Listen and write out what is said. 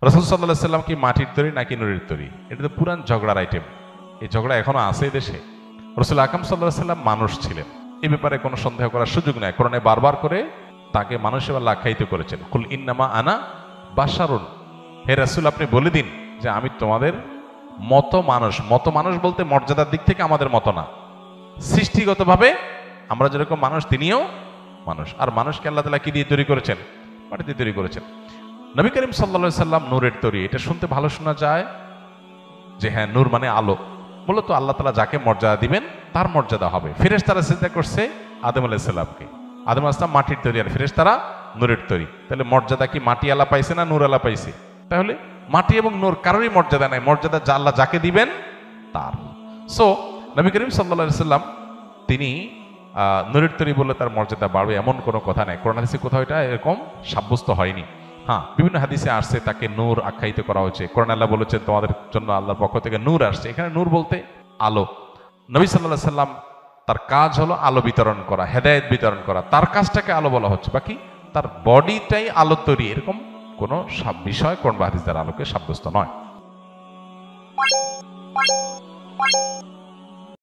রাসূল সাল্লাল্লাহু আলাইহি সাল্লাম কি মাটির তৈরি নাকি নুরের তৈরি? এটা তো পুরান ঝগড়ার আইটেম। এই ঝগড়া এখনো আছে দেশে। রাসূল আকরাম সাল্লাল্লাহু আলাইহি সাল্লাম মানুষ ছিলেন, এই ব্যাপারে কোনো সন্দেহ করার সুযোগ নাই। কোরআনে বারবার করে তাকে মানুষ হিসেবে আখ্যায়িত করেছেন। কুল ইন্নামা আনা বাশারুন, হে রাসূল আপনি বলে দিন যে আমি তোমাদের মতো মানুষ। মতো মানুষ বলতে মর্যাদার দিক থেকে আমাদের মতো না, সৃষ্টিগতভাবে আমরা যেরকম মানুষ তিনিও মানুষ। আর মানুষকে আল্লাহ তাআলা কি দিয়ে তৈরি করেছেন? মাটি দিয়ে তৈরি করেছেন। নবী করিম সাল্লাল্লাহু আলাইহি সাল্লাম নূরের তৈরি, এটা শুনতে ভালো শোনা যায় যে হ্যাঁ নূর মানে আলো। মূলত আল্লাহ তাআলা যাকে মর্যাদা দিবেন তার মর্যাদা হবে। ফেরেশতারা সিজদা করছে আদম আলাইহিস সালামকে, আদম আলাইহিস সালাম মাটির তৈরি আর ফেরেশতারা নূরের তৈরি। তাহলে মর্যাদা কি মাটি আলা পাইছে না নূর আলা পাইছে? তাহলে মাটি এবং নূর কারোরই মর্যাদা নাই, মর্যাদা যা আল্লাহ যাকে দিবেন তার। সো নবী করিম সাল্লাল্লাহু আলাইহি সাল্লাম তিনি নূরের তৈরি বললে তার মর্যাদা বাড়বে এমন কোনো কথা নাই। কোরআন হাদিসে কোথাও এটা এরকম সাব্যস্ত হয়নি। হ্যাঁ, বিভিন্ন হাদিসে আসছে তাকে নূর আখ্যায়িত করা হয়েছে। কোরআন আল্লাহ বলেছেন তোমাদের জন্য আল্লাহর পক্ষ থেকে নূর আসছে। এখানে নূর বলতে আলো। নবী সাল্লাল্লাহু আলাইহি সাল্লাম তার কাজ হলো আলো বিতরণ করা, হেদায়েত বিতরণ করা, তার কাজটাকে আলো বলা হচ্ছে। বাকি তার বডিটাই আলো তৈরি, এরকম কোনো বিষয় কোরআন বা হাদিস দ্বারা আলোকে সাব্যস্ত নয়।